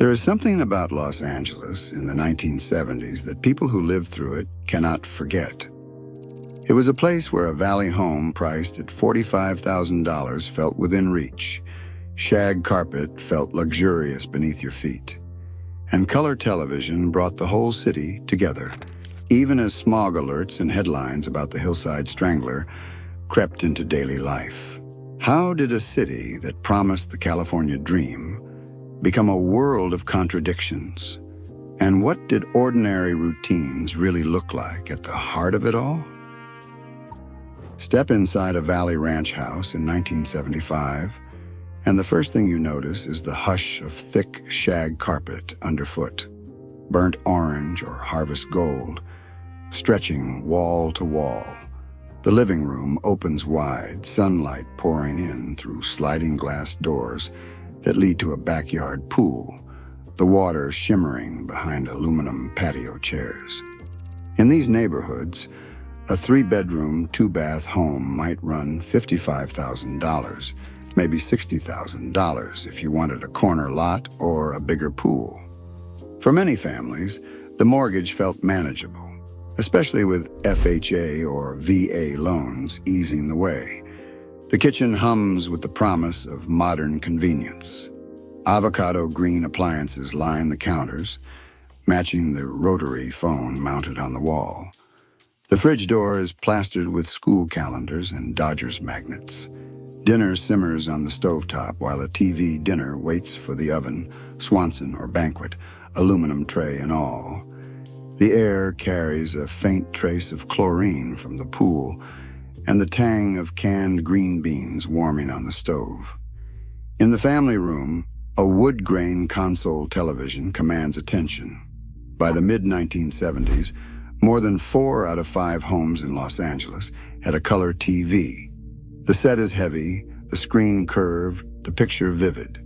There is something about Los Angeles in the 1970s that people who lived through it cannot forget. It was a place where a valley home priced at $45,000 felt within reach. Shag carpet felt luxurious beneath your feet. And color television brought the whole city together, even as smog alerts and headlines about the Hillside Strangler crept into daily life. How did a city that promised the California dream become a world of contradictions? And what did ordinary routines really look like at the heart of it all? Step inside a Valley Ranch house in 1975, and the first thing you notice is the hush of thick shag carpet underfoot, burnt orange or harvest gold, stretching wall to wall. The living room opens wide, sunlight pouring in through sliding glass doors that lead to a backyard pool, the water shimmering behind aluminum patio chairs. In these neighborhoods, a 3-bedroom, 2-bath home might run $55,000, maybe $60,000 if you wanted a corner lot or a bigger pool. For many families, the mortgage felt manageable, especially with FHA or VA loans easing the way. The kitchen hums with the promise of modern convenience. Avocado green appliances line the counters, matching the rotary phone mounted on the wall. The fridge door is plastered with school calendars and Dodgers magnets. Dinner simmers on the stovetop while a TV dinner waits for the oven, Swanson or Banquet, aluminum tray and all. The air carries a faint trace of chlorine from the pool and the tang of canned green beans warming on the stove. In the family room, a wood-grain console television commands attention. By the mid-1970s, more than 4 out of 5 homes in Los Angeles had a color TV. The set is heavy, the screen curved, the picture vivid.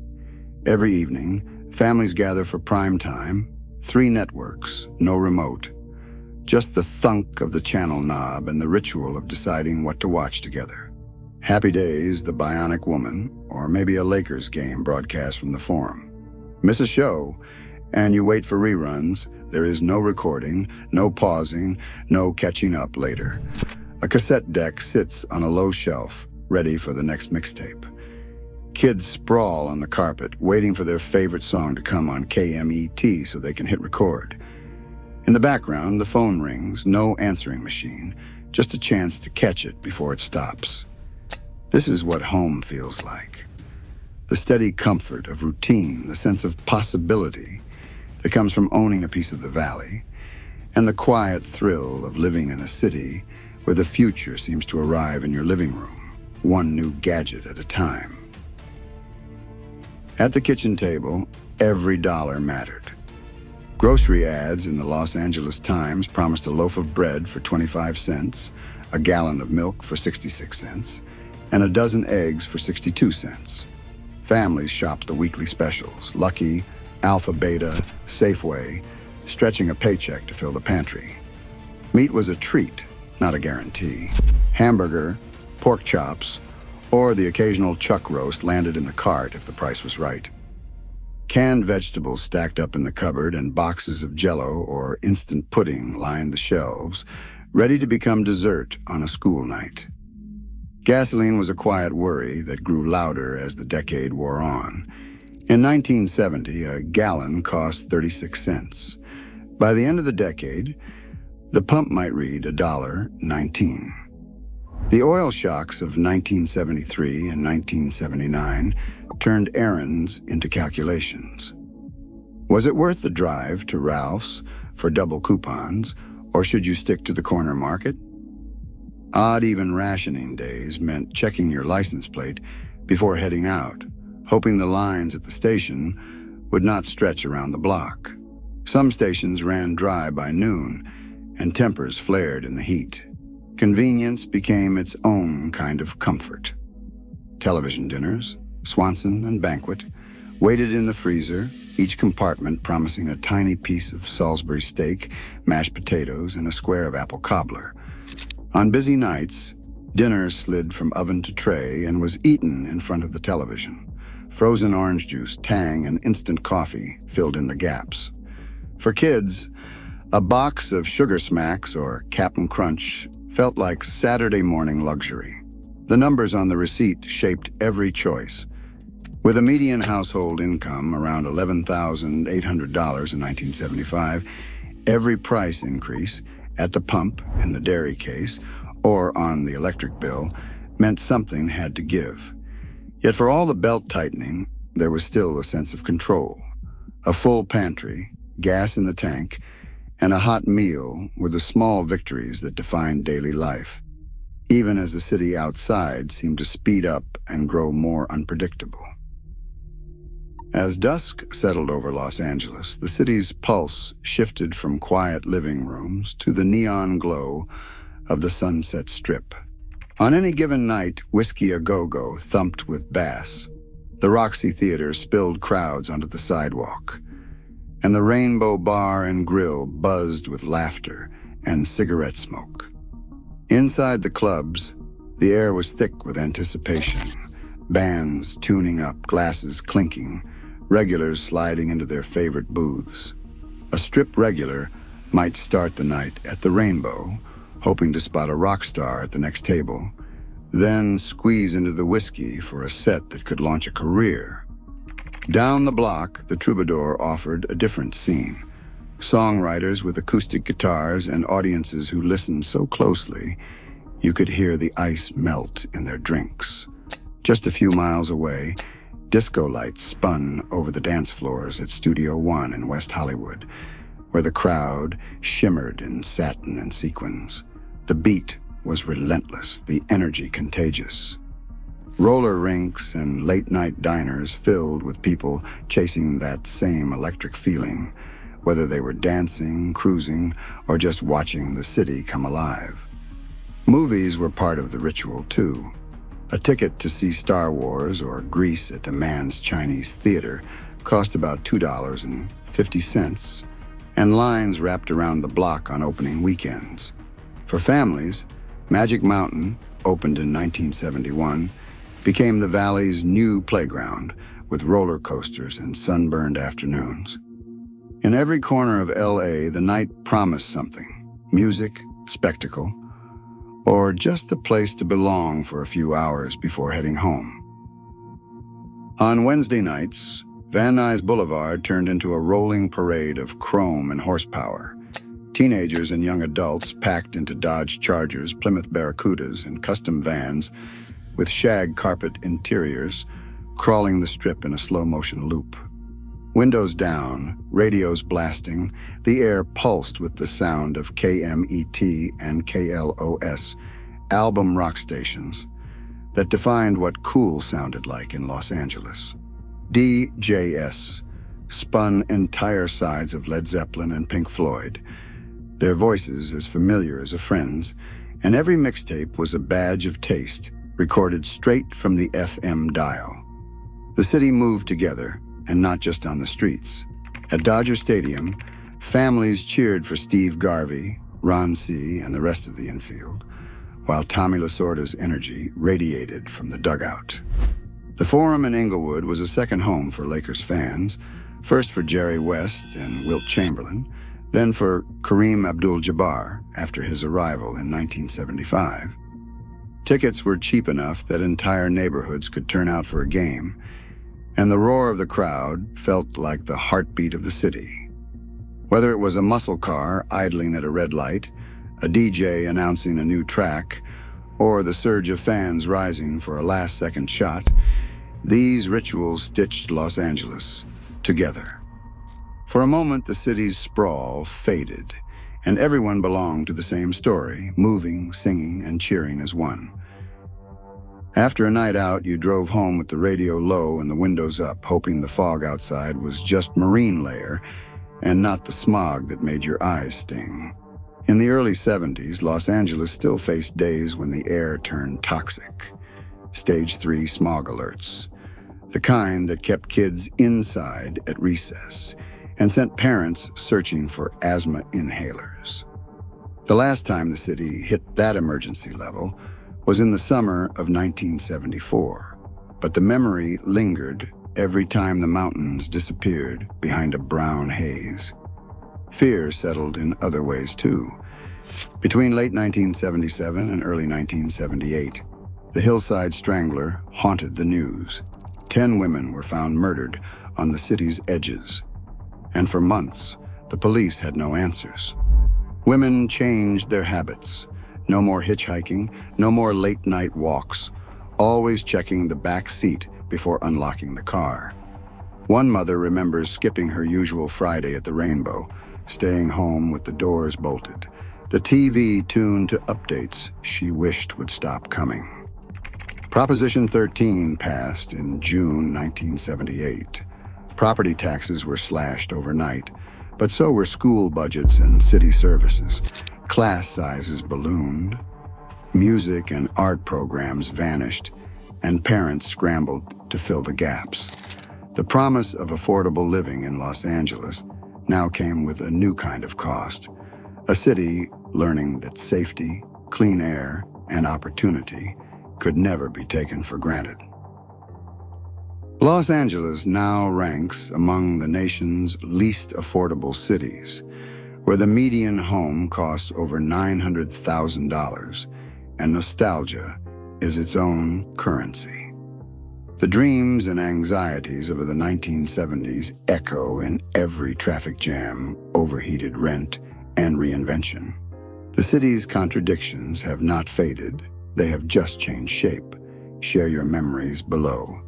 Every evening, families gather for prime time, 3 networks, no remote. Just the thunk of the channel knob and the ritual of deciding what to watch together. Happy Days, The Bionic Woman, or maybe a Lakers game broadcast from the Forum. Miss a show, and you wait for reruns. There is no recording, no pausing, no catching up later. A cassette deck sits on a low shelf, ready for the next mixtape. Kids sprawl on the carpet, waiting for their favorite song to come on KMET so they can hit record. In the background, the phone rings, no answering machine, just a chance to catch it before it stops. This is what home feels like. The steady comfort of routine, the sense of possibility that comes from owning a piece of the valley, and the quiet thrill of living in a city where the future seems to arrive in your living room, one new gadget at a time. At the kitchen table, every dollar mattered. Grocery ads in the Los Angeles Times promised a loaf of bread for 25 cents, a gallon of milk for 66 cents, and a dozen eggs for 62 cents. Families shopped the weekly specials, Lucky, Alpha Beta, Safeway, stretching a paycheck to fill the pantry. Meat was a treat, not a guarantee. Hamburger, pork chops, or the occasional chuck roast landed in the cart if the price was right. Canned vegetables stacked up in the cupboard and boxes of Jell-O or instant pudding lined the shelves, ready to become dessert on a school night. Gasoline was a quiet worry that grew louder as the decade wore on. In 1970, a gallon cost 36 cents. By the end of the decade, the pump might read $1.19. The oil shocks of 1973 and 1979 turned errands into calculations. Was it worth the drive to Ralph's for double coupons, or should you stick to the corner market? Odd even rationing days meant checking your license plate before heading out, hoping the lines at the station would not stretch around the block. Some stations ran dry by noon, and tempers flared in the heat. Convenience became its own kind of comfort. Television dinners, Swanson and Banquet, waited in the freezer, each compartment promising a tiny piece of Salisbury steak, mashed potatoes, and a square of apple cobbler. On busy nights, dinner slid from oven to tray and was eaten in front of the television. Frozen orange juice, tang, and instant coffee filled in the gaps. For kids, a box of Sugar Smacks or Cap'n Crunch felt like Saturday morning luxury. The numbers on the receipt shaped every choice. With a median household income around $11,800 in 1975, every price increase at the pump, in the dairy case, or on the electric bill meant something had to give. Yet for all the belt-tightening, there was still a sense of control. A full pantry, gas in the tank, and a hot meal were the small victories that defined daily life, even as the city outside seemed to speed up and grow more unpredictable. As dusk settled over Los Angeles, the city's pulse shifted from quiet living rooms to the neon glow of the Sunset Strip. On any given night, Whiskey A Go-Go thumped with bass. The Roxy Theater spilled crowds onto the sidewalk, and the Rainbow Bar and Grill buzzed with laughter and cigarette smoke. Inside the clubs, the air was thick with anticipation. Bands tuning up, glasses clinking, regulars sliding into their favorite booths. A Strip regular might start the night at the Rainbow, hoping to spot a rock star at the next table, then squeeze into the Whiskey for a set that could launch a career. Down the block, the Troubadour offered a different scene. Songwriters with acoustic guitars and audiences who listened so closely you could hear the ice melt in their drinks. Just a few miles away, disco lights spun over the dance floors at Studio One in West Hollywood, where the crowd shimmered in satin and sequins. The beat was relentless, the energy contagious. Roller rinks and late-night diners filled with people chasing that same electric feeling, whether they were dancing, cruising, or just watching the city come alive. Movies were part of the ritual, too. A ticket to see Star Wars or Grease at the Mann's Chinese Theater cost about $2.50, and lines wrapped around the block on opening weekends. For families, Magic Mountain, opened in 1971, became the Valley's new playground with roller coasters and sunburned afternoons. In every corner of LA, the night promised something: music, spectacle, or just a place to belong for a few hours before heading home. On Wednesday nights, Van Nuys Boulevard turned into a rolling parade of chrome and horsepower. Teenagers and young adults packed into Dodge Chargers, Plymouth Barracudas, and custom vans with shag carpet interiors, crawling the Strip in a slow-motion loop. Windows down, radios blasting, the air pulsed with the sound of KMET and KLOS, album rock stations that defined what cool sounded like in Los Angeles. DJS spun entire sides of Led Zeppelin and Pink Floyd, their voices as familiar as a friend's, and every mixtape was a badge of taste, recorded straight from the FM dial. The city moved together, and not just on the streets. At Dodger Stadium, families cheered for Steve Garvey, Ron C., and the rest of the infield, while Tommy Lasorda's energy radiated from the dugout. The Forum in Inglewood was a second home for Lakers fans, first for Jerry West and Wilt Chamberlain, then for Kareem Abdul-Jabbar after his arrival in 1975. Tickets were cheap enough that entire neighborhoods could turn out for a game, and the roar of the crowd felt like the heartbeat of the city. Whether it was a muscle car idling at a red light, a DJ announcing a new track, or the surge of fans rising for a last-second shot, these rituals stitched Los Angeles together. For a moment, the city's sprawl faded, and everyone belonged to the same story, moving, singing, and cheering as one. After a night out, you drove home with the radio low and the windows up, hoping the fog outside was just marine layer and not the smog that made your eyes sting. In the early 70s, Los Angeles still faced days when the air turned toxic. Stage 3 smog alerts, the kind that kept kids inside at recess and sent parents searching for asthma inhalers. The last time the city hit that emergency level was in the summer of 1974, but the memory lingered every time the mountains disappeared behind a brown haze. Fear settled in other ways too. Between late 1977 and early 1978, the Hillside Strangler haunted the news. 10 women were found murdered on the city's edges, and for months, the police had no answers. Women changed their habits. No more hitchhiking, no more late-night walks, always checking the back seat before unlocking the car. One mother remembers skipping her usual Friday at the Rainbow, staying home with the doors bolted, the TV tuned to updates she wished would stop coming. Proposition 13 passed in June 1978. Property taxes were slashed overnight, but so were school budgets and city services. Class sizes ballooned, music and art programs vanished, and parents scrambled to fill the gaps. The promise of affordable living in Los Angeles now came with a new kind of cost, a city learning that safety, clean air, and opportunity could never be taken for granted. Los Angeles now ranks among the nation's least affordable cities, where the median home costs over $900,000, and nostalgia is its own currency. The dreams and anxieties of the 1970s echo in every traffic jam, overheated rent, and reinvention. The city's contradictions have not faded, they have just changed shape. Share your memories below.